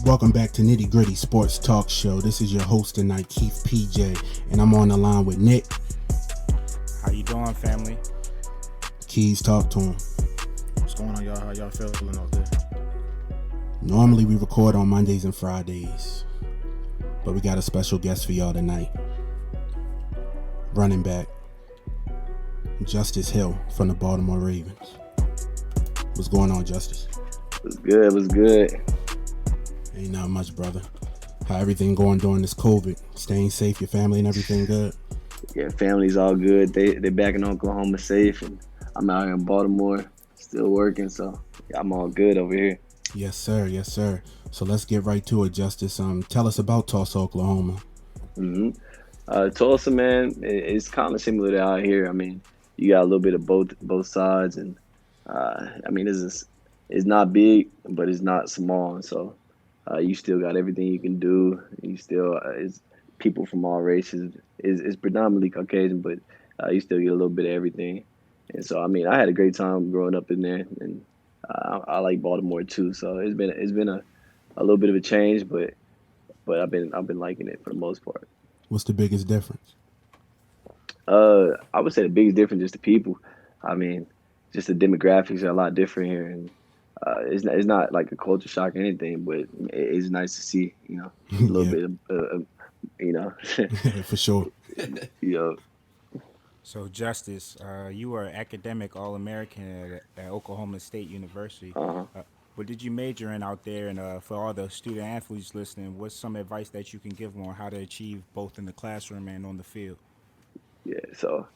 Welcome back to Nitty Gritty Sports Talk Show. This is your host tonight, Keith PJ, and I'm on the line with Nick. How you doing, family? Keys, talk to him. What's going on, y'all? How y'all feeling out there? Normally we record on Mondays and Fridays, but we got a special guest for y'all tonight. Running back, Justice Hill from the Baltimore Ravens. What's going on, Justice? What's good? Ain't not much, brother. How everything going during this COVID? Staying safe, your family and everything good? Yeah, family's all good. They're back in Oklahoma safe, and I'm out here in Baltimore still working, so yeah, I'm all good over here. Yes, sir. Yes, sir. So let's get right to it, Justice. Tell us about Tulsa, Oklahoma. Tulsa, man, it's kind of similar to out here. I mean, you got a little bit of both sides, and it's not big, but it's not small. So you still got everything you can do. You still it's people from all races. It's predominantly Caucasian, but you still get a little bit of everything. And so, I mean, I had a great time growing up in there, and I like Baltimore too. So it's been a little bit of a change, but I've been liking it for the most part. What's the biggest difference? I would say the biggest difference is the people. I mean, just the demographics are a lot different here, and it's not like a culture shock or anything, but it's nice to see, a little bit of, For sure. So, Justice, you were academic All-American at Oklahoma State University. What did you major in out there? And for all the student athletes listening, what's some advice that you can give them on how to achieve both in the classroom and on the field? Yeah, so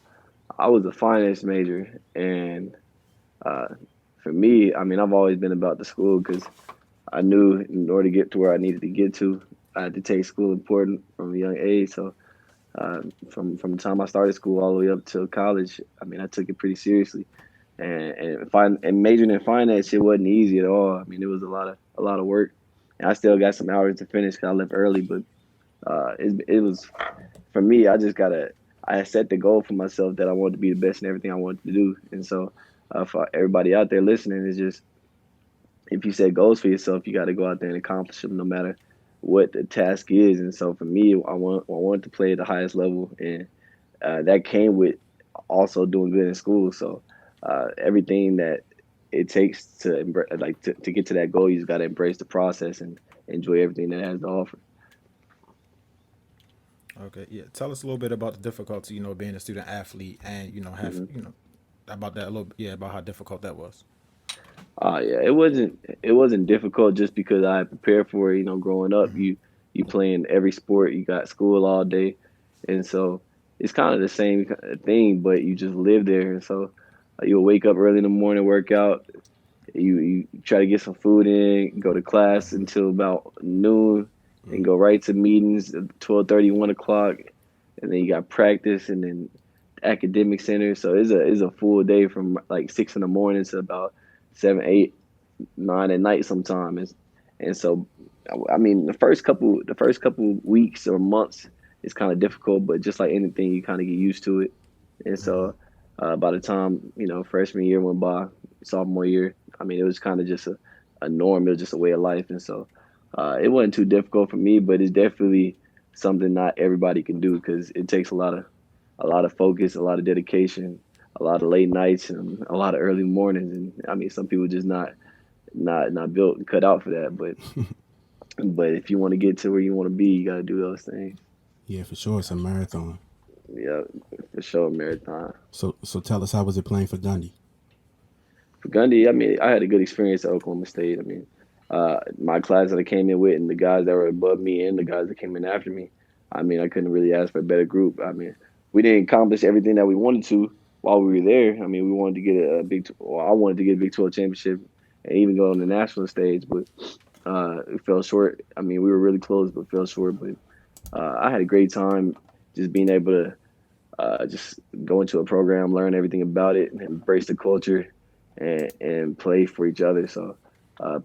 I was a finance major, and for me, I mean, I've always been about the school because I knew in order to get to where I needed to get to, I had to take school important from a young age. So from the time I started school all the way up till college, I mean, I took it pretty seriously. And majoring in finance, it wasn't easy at all. I mean, it was a lot of work, and I still got some hours to finish because I left early. But it was for me. I set the goal for myself that I wanted to be the best in everything I wanted to do. And so for everybody out there listening, it's just if you set goals for yourself, you got to go out there and accomplish them, no matter what the task is. And so for me, I wanted to play at the highest level, and that came with also doing good in school. So everything that it takes to get to that goal, you just got to embrace the process and enjoy everything that it has to offer. Okay, yeah. Tell us a little bit about the difficulty, being a student athlete, and about that a little. Yeah, about how difficult that was. Yeah, it wasn't difficult just because I had prepared for it. Growing up, you play in every sport, you got school all day, and so it's kind of the same thing, but you just live there. And so you'll wake up early in the morning, work out, you try to get some food in, go to class until about noon, and go right to meetings at 12:30, 1 o'clock, and then you got practice and then academic center. So it's a full day from like 6 in the morning to about 7, 8, 9 at night sometimes. And so, I mean, the first couple weeks or months is kind of difficult, but just like anything, you kind of get used to it. And so by the time, freshman year went by, sophomore year, I mean, it was kind of just a norm. It was just a way of life. And so it wasn't too difficult for me, but it's definitely something not everybody can do because it takes a lot of focus, a lot of dedication, a lot of late nights, and a lot of early mornings. And I mean, some people just not built and cut out for that. But if you want to get to where you want to be, you got to do those things. Yeah, for sure. It's a marathon. Yeah, for sure, marathon. So tell us, how was it playing for Gundy? For Gundy, I mean, I had a good experience at Oklahoma State. I mean, my class that I came in with and the guys that were above me and the guys that came in after me, I mean, I couldn't really ask for a better group. I mean, we didn't accomplish everything that we wanted to while we were there. I mean, we wanted to get I wanted to get a Big 12 championship and even go on the national stage, but it fell short. I mean, we were really close, but fell short. But I had a great time just being able to just go into a program, learn everything about it, and embrace the culture and play for each other. So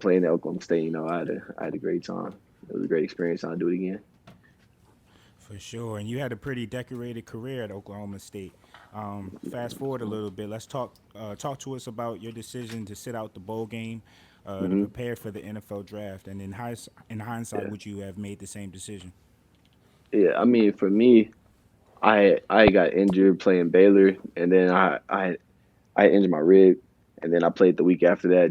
playing at Oklahoma State, I had a great time. It was a great experience. I'll do it again. For sure. And you had a pretty decorated career at Oklahoma State. Fast forward a little bit. Let's talk to us about your decision to sit out the bowl game. to prepare for the NFL draft? And in hindsight, Yeah. would you have made the same decision? Yeah. I mean, for me, I got injured playing Baylor, and then I injured my rib, and then I played the week after that.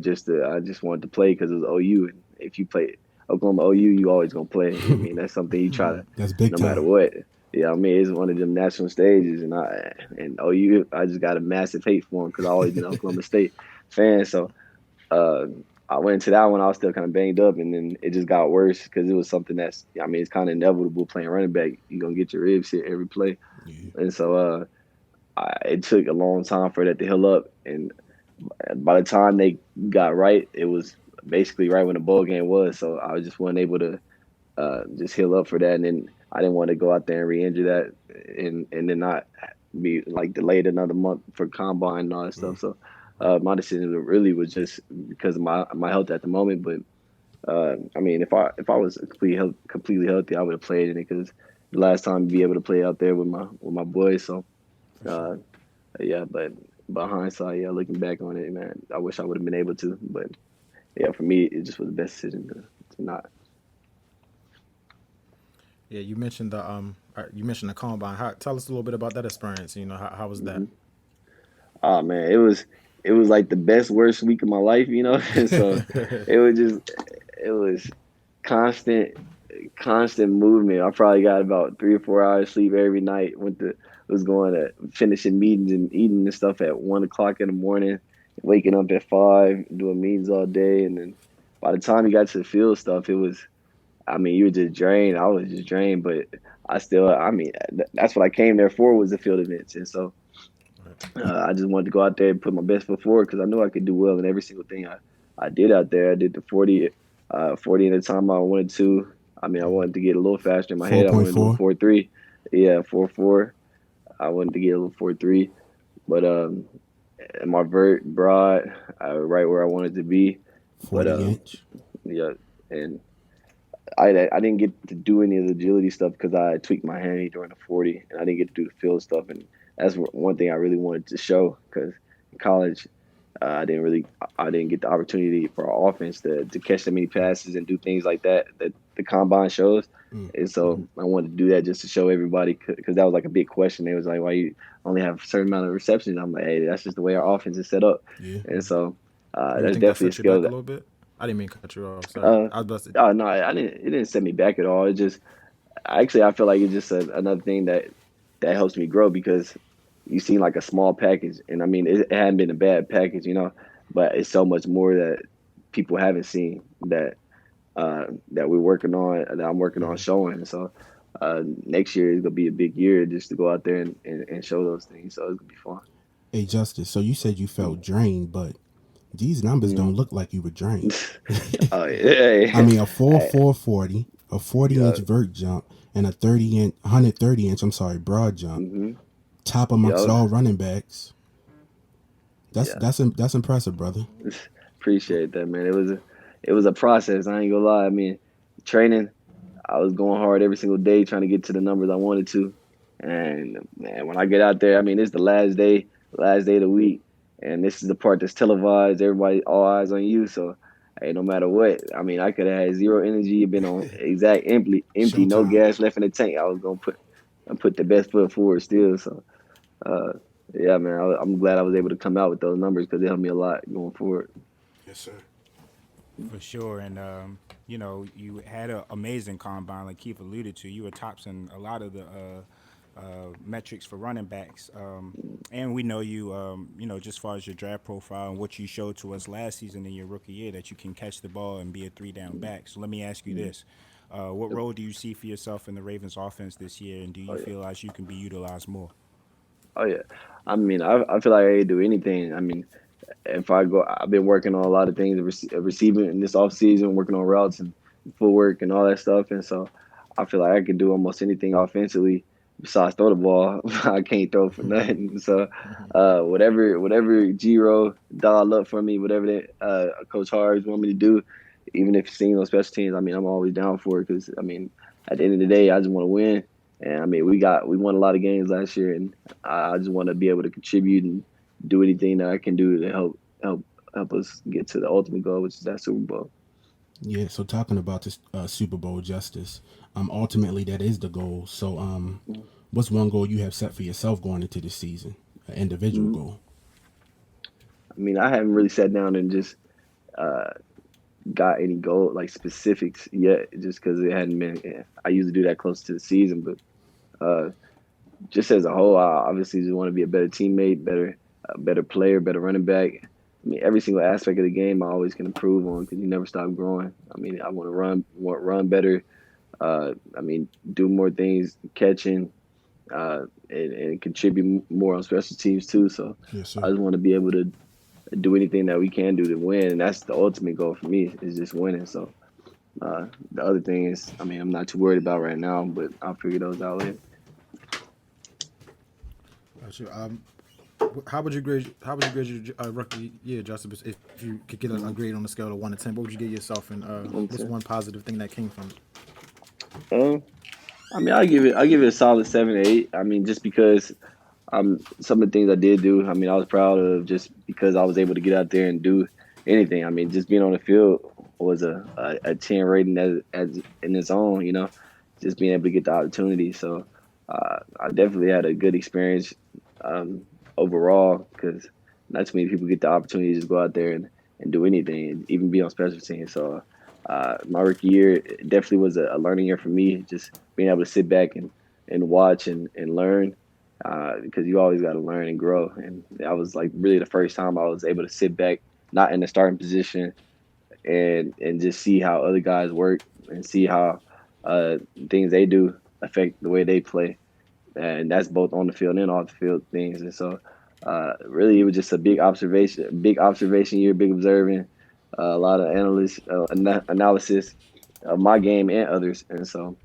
I just wanted to play because it was OU, and if you play Oklahoma OU, you always gonna play. I mean, that's something you try to, That's big no matter time. what. Yeah, I mean, it's one of them national stages, and OU, I just got a massive hate for them because I always been an Oklahoma State fan. So uh, I went into that one. I was still kind of banged up, and then it just got worse because it was something that's, I mean, it's kind of inevitable playing running back. You're gonna get your ribs hit every play, Yeah. and so it took a long time for that to heal up. And by the time they got right, it was basically right when the bowl game was. So I just wasn't able to just heal up for that. And then I didn't want to go out there and re-injure that, and then not be like delayed another month for combine and all that stuff. So my decision really was just because of my health at the moment. But I mean, if I was completely healthy, I would have played in it because the last time to be able to play out there with my boys. So For sure. uh, yeah, but by hindsight, yeah, looking back on it, man, I wish I would have been able to. But yeah, for me, it just was the best decision to not. Yeah, you mentioned the combine. Tell us a little bit about that experience. How was that? Hmm. Oh man, it was like the best worst week of my life, and so it was just it was constant constant movement. I probably got about 3 or 4 hours sleep every night. Was going to finishing meetings and eating and stuff at 1 o'clock in the morning, waking up at 5, doing meetings all day, and then by the time you got to the field stuff, it was. I mean, you were just drained. I was just drained, but I mean, that's what I came there for was the field events, and so I just wanted to go out there and put my best foot forward because I knew I could do well in every single thing I did out there. I did the 40 in the time I wanted to. I mean, I wanted to get a little faster in my Four head. I point wanted to do a four. 4.3. Yeah, 4.4. I wanted to get a little 4.3, but my vert broad, right where I wanted to be. But 40 inch. yeah, and I didn't get to do any of the agility stuff because I tweaked my hammy during the 40, and I didn't get to do the field stuff. And that's one thing I really wanted to show because in college, I didn't get the opportunity for our offense to catch that many passes and do things like that the combine shows. Mm. And so I wanted to do that just to show everybody because that was like a big question. They was like, why you only have a certain amount of receptions? I'm like, hey, that's just the way our offense is set up. Yeah. And so Do you that's think that definitely a set you back skill a that little bit? I didn't mean to cut you off. Sorry. uh, I was about to. oh no, I didn't. It didn't set me back at all. It just actually I feel like it's just another thing that helps me grow because you seem like a small package, and I mean it hadn't been a bad package, but it's so much more that people haven't seen that we're working on that I'm working on showing. So next year is gonna be a big year just to go out there and show those things. So it's gonna be fun. Hey, Justice. So you said you felt drained, but these numbers Mm. don't look like you were drained. Oh yeah, I mean, a four hey, four 40, a 40 inch yeah, vert jump, and a 30 inch, 130 inch. I'm sorry, broad jump. mm-hmm, Top amongst yeah, all running backs. That's yeah. that's impressive, brother. Appreciate that, man. It was a process. I ain't gonna lie. I mean, training. I was going hard every single day trying to get to the numbers I wanted to. And man, when I get out there, I mean, it's the last day of the week, and this is the part that's televised. Everybody, all eyes on you. So, hey, no matter what, I mean, I could have had zero energy, been on exact empty, no Showtime. gas left in the tank. I was gonna put the best foot forward still. So, uh, yeah, man, I'm glad I was able to come out with those numbers because they helped me a lot going forward. Yes, sir. For sure, and you had an amazing combine, like Keith alluded to. You were tops in a lot of the metrics for running backs, and we know you, just as far as your draft profile and what you showed to us last season in your rookie year, that you can catch the ball and be a three-down back. So let me ask you this: what role do you see for yourself in the Ravens' offense this year, and do Oh you yeah. feel like you can be utilized more? Oh yeah. I mean, I feel like I can do anything. I mean, if I go, I've been working on a lot of things, receiving in this off season, working on routes and footwork and all that stuff. And so I feel like I can do almost anything offensively besides throw the ball. I can't throw for nothing. So whatever Giro dial up for me, whatever that Coach Hards want me to do, even if it's seeing on special teams, I mean, I'm always down for it because I mean, at the end of the day, I just want to win. And I mean, we won a lot of games last year, and I just want to be able to contribute and do anything that I can do to help us get to the ultimate goal, which is that Super Bowl. Yeah. So talking about this Super Bowl justice, ultimately that is the goal. So what's one goal you have set for yourself going into this season? An individual Mm-hmm. goal. I mean, I haven't really sat down and just uh, got any goal like specifics yet, just because it hadn't been. Yeah, I usually do that close to the season, but uh, just as a whole, I obviously just want to be a better teammate, better player, better running back. I mean, every single aspect of the game, I always can improve on because you never stop growing. I mean, I want to run better. I mean, do more things, catching, and contribute more on special teams too. So Yes, I sir. just want to be able to do anything that we can do to win, and that's the ultimate goal for me is just winning. So the other thing is, I mean, I'm not too worried about right now, but I'll figure those out later. Gotcha. How would you grade your rookie year, Justin? If you could get a grade on a scale of 1 to 10, what would you give yourself, and what's Okay. one positive thing that came from it? Um, I mean, I give it a solid 7 or 8. I mean, just because some of the things I did do. I mean, I was proud of just because I was able to get out there and do anything. I mean, just being on the field was a 10 rating as in its own. Just being able to get the opportunity. So I definitely had a good experience um, overall because not too many people get the opportunity to just go out there and do anything, and even be on special teams. So my rookie year definitely was a learning year for me. Just being able to sit back and watch and learn because you always got to learn and grow. And that was like really the first time I was able to sit back, not in the starting position, and just see how other guys work and see how uh, things they do affect the way they play. And that's both on the field and off the field things. And so, really, it was just a big observation year, big observing, a lot of analysis of my game and others. And so,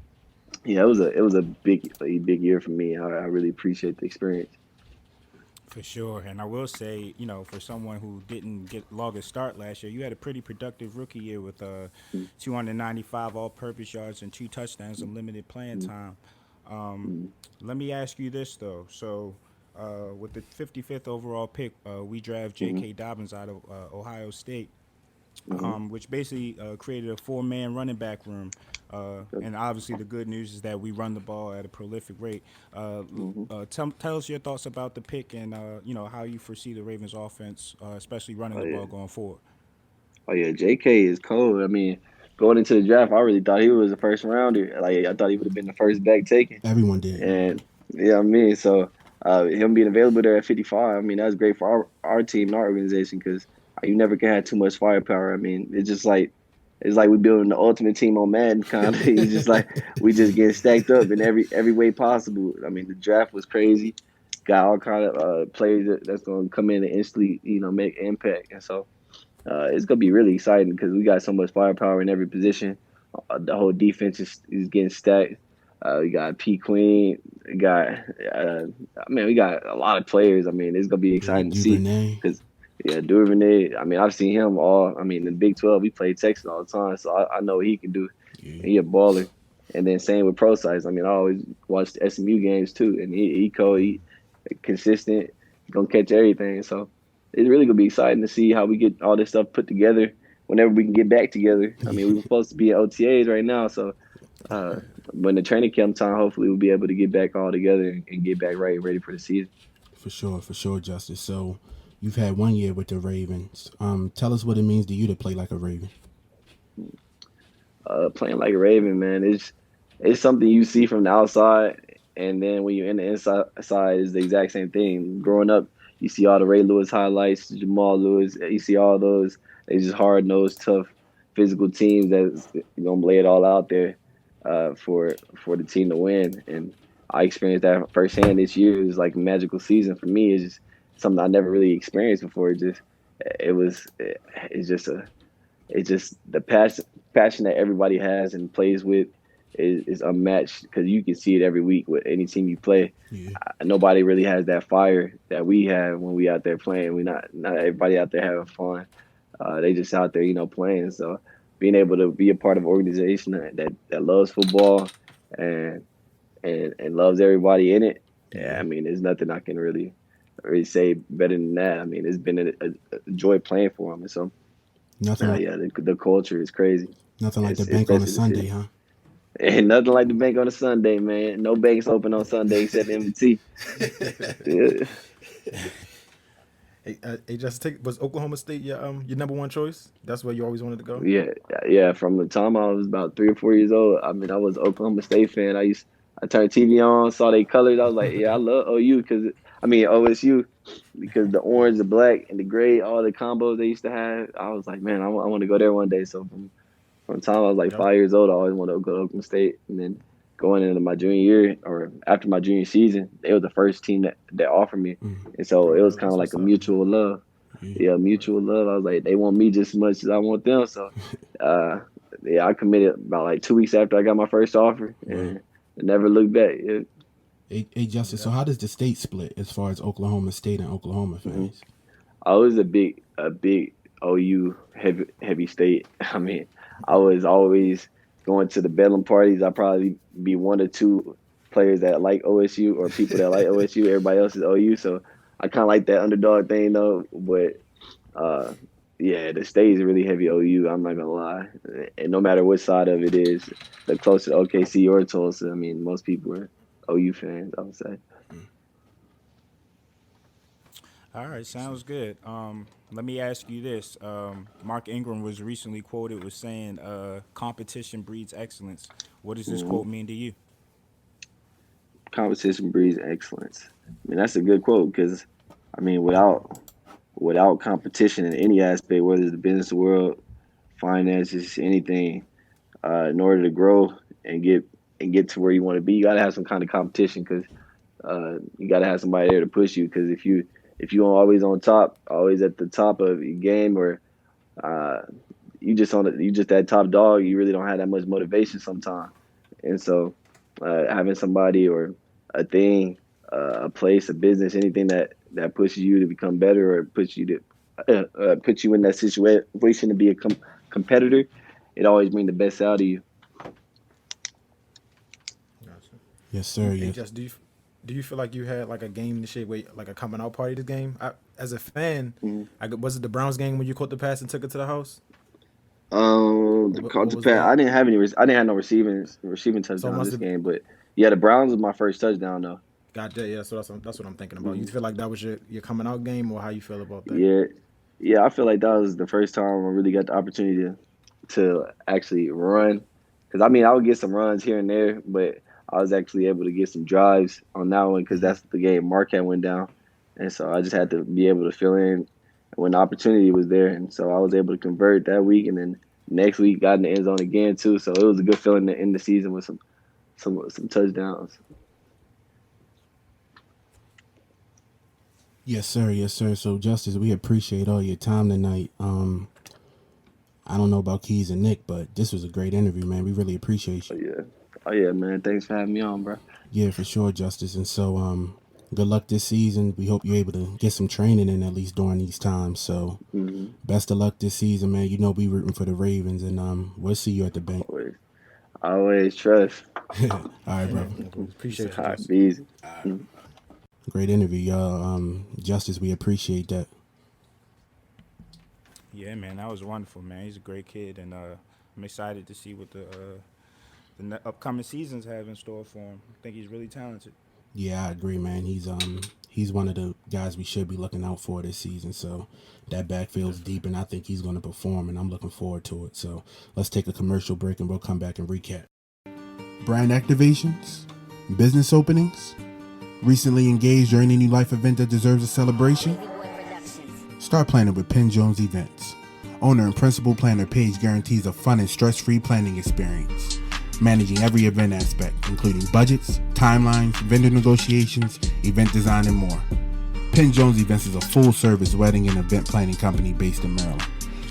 yeah, it was a big year for me. I really appreciate the experience. For sure. And I will say, for someone who didn't get log a start last year, you had a pretty productive rookie year with 295 all purpose yards and 2 touchdowns and limited playing Mm-hmm. time. Um, Mm-hmm. Let me ask you this, though. So, with the 55th overall pick, we draft Mm-hmm. J.K. Dobbins out of Ohio State, Mm-hmm. which basically created a four-man running back room. And obviously, the good news is that we run the ball at a prolific rate. Mm-hmm. Tell us your thoughts about the pick and how you foresee the Ravens' offense, especially running Oh the yeah, ball going forward. oh yeah. J.K. is cold. I mean, going into the draft, I really thought he was a first rounder. Like I thought he would have been the first back taken. Everyone did. And yeah, I mean, so him being available there at 55, I mean, that's great for our team and our organization because you never can have too much firepower. I mean, it's like we building the ultimate team on Madden kind of. It's just like we just getting stacked up in every way possible. I mean, the draft was crazy. Got all kind of players that's going to come in and instantly, make impact. And so it's going to be really exciting because we got so much firepower in every position. The whole defense is getting stacked. We got P Queen. We got, we got a lot of players. I mean, it's gonna be Yeah, exciting to see Duvernay. because, yeah, Duvernay. I mean, I've seen him all. I mean, in the Big 12, we played Texas all the time, so I know what he can do. Yeah. He a baller. And then same with Pro Size. I mean, I always watch the SMU games too, and he consistent. He's gonna catch everything. So it's really gonna be exciting to see how we get all this stuff put together. Whenever we can get back together. I mean, we were supposed to be at OTAs right now, so uh, when the training camp time, hopefully we'll be able to get back all together and get back right, ready for the season. For sure, Justice. So you've had 1 year with the Ravens. Tell us what it means to you to play like a Raven. Playing like a Raven, man, it's something you see from the outside, and then when you're in the inside side, is the exact same thing. Growing up, you see all the Ray Lewis highlights, Jamal Lewis. You see all those. They just hard nosed, tough, physical teams that's gonna lay it all out there for the team to win. And I experienced that firsthand this year. It was like a magical season for me. It's just something I never really experienced before. It's just the passion that everybody has and plays with is unmatched because you can see it every week with any team you play. Yeah. Nobody really has that fire that we have when we out there playing. We not everybody out there having fun. They just out there, playing. So being able to be a part of an organization that loves football and loves everybody in it, yeah, Yeah. I mean, there's nothing I can really really say better than that. I mean, it's been a joy playing for them, and so Nothing like yeah, the culture is crazy. nothing like the It's bank on a especially the Sunday, city. huh? Ain't nothing like the bank on a Sunday, man. No banks open on Sunday except M&T. Yeah. Hey, just take was Oklahoma State your number one choice? That's where you always wanted to go. Yeah, yeah. From the time I was about 3 or 4 years old, I mean, I was an Oklahoma State fan. I turned TV on, saw they colors. I was like, yeah, I love OU OSU because the orange, the black, and the gray, all the combos they used to have. I was like, man, I want to go there one day. So from the time I was like Yep. 5 years old, I always wanted to go to Oklahoma State. And then going into my junior year or after my junior season, they were the first team that offered me, and so Oh, it was really? kind That's of like what's a up. mutual love. Yeah. Yeah, mutual love. I was like, they want me just as much as I want them. So, uh, yeah, I committed about like 2 weeks after I got my first offer, and never looked back. Yeah. Hey, Justice. So how does the state split as far as Oklahoma State and Oklahoma hmm fans? I was a big OU heavy state. I mean, I was always going to the Bedlam parties. I'd probably be one or two players that like OSU or people that like OSU. Everybody else is OU. So I kind of like that underdog thing though. But uh, yeah, the state is really heavy OU. I'm not gonna lie. And no matter what side of it is, the closer to OKC or Tulsa, I mean, most people are OU fans. I would say. All right, sounds good. Let me ask you this. Mark Ingram was recently quoted with saying, "Competition breeds excellence." What does this Mhm. quote mean to you? Competition breeds excellence. I mean, that's a good quote because, I mean, without competition in any aspect, whether it's the business world, finances, anything, in order to grow and get to where you want to be, you got to have some kind of competition because you got to have somebody there to push you. Because if you are always on top, always at the top of your game, or uh, you just that top dog, you really don't have that much motivation sometimes. And so, having somebody or a thing, a place, a business, anything that pushes you to become better or puts you to put you in that situation to be a competitor, it always brings the best out of you. Gotcha. Yes, sir. Hey, Yes. just do you feel like you had like a game to shape, like a coming out party this game? As a fan, Mhm. was it the Browns game when you caught the pass and took it to the house? The What counter was pass. that? I didn't have no receiving So it touchdown must this have game, but yeah, the Browns was my first touchdown though. got that. Yeah, so that's what I'm thinking about. You Mhm. feel like that was your coming out game, or how you feel about that? Yeah, yeah, I feel like that was the first time I really got the opportunity to actually run. Because I mean, I would get some runs here and there, but I was actually able to get some drives on that one because that's the game Marquette went down, and so I just had to be able to fill in when the opportunity was there, and so I was able to convert that week, and then next week got in the end zone again too. So it was a good feeling to end the season with some touchdowns. Yes, sir. Yes, sir. So, Justice, we appreciate all your time tonight. I don't know about Keys and Nick, but this was a great interview, man. We really appreciate you. Oh yeah, man. Thanks for having me on, bro. Yeah, for sure, Justice. And so, good luck this season. We hope you're able to get some training in at least during these times. So, Mm-hmm. best of luck this season, man. You know we rooting for the Ravens, and we'll see you at the bank. Always trust. All right, Hey brother. man, appreciate you, All right, just. be easy. Mhm. Great interview, y'all. Justice, we appreciate that. Yeah, man, that was wonderful, man. He's a great kid, and I'm excited to see what the upcoming seasons have in store for him. I think he's really talented. Yeah, I agree, man. He's one of the guys we should be looking out for this season. So that backfield's deep, and I think he's going to perform, and I'm looking forward to it. So let's take a commercial break, and we'll come back and recap. Brand activations, business openings, recently engaged or any new life event that deserves a celebration. Start planning with Penn Jones Events. Owner and principal planner Paige guarantees a fun and stress-free planning experience, managing every event aspect, including budgets, timelines, vendor negotiations, event design, and more. Penn Jones Events is a full-service wedding and event planning company based in Maryland.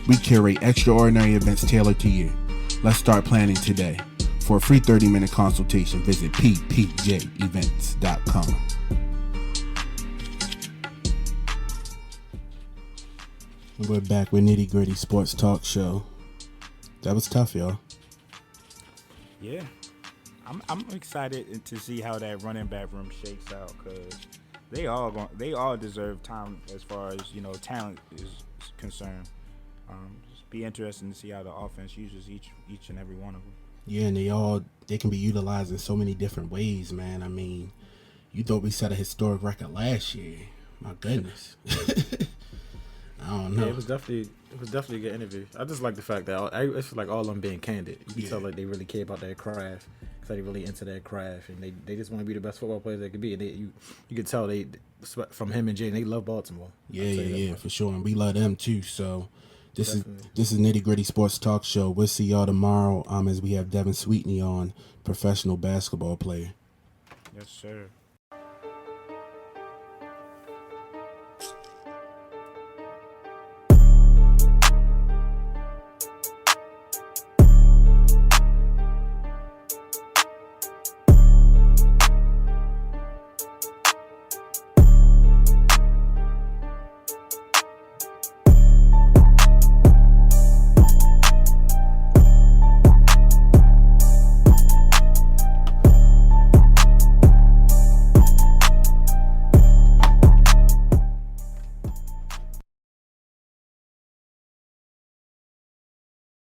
We curate extraordinary events tailored to you. Let's start planning today. For a free 30-minute consultation, visit ppjevents.com. We're back with Nitty Gritty Sports Talk Show. That was tough, y'all. Yeah, I'm excited to see how that running back room shakes out because They all deserve time as far as talent is concerned. Just be interesting to see how the offense uses each and every one of them. Yeah, and they can be utilized in so many different ways, man. I mean, you thought we set a historic record last year. My goodness. I don't know. Yeah, it was definitely a good interview. I just like the fact that it's like all of them being candid. You can tell like they really care about their craft, because they really into their craft, and they just want to be the best football players they could be. And you can tell they from him and Jay, they love Baltimore. Yeah, for sure, and we love them too. So this Definitely. is Nitty Gritty Sports Talk Show. We'll see y'all tomorrow. As we have Devin Sweetney on, professional basketball player. Yes, sir.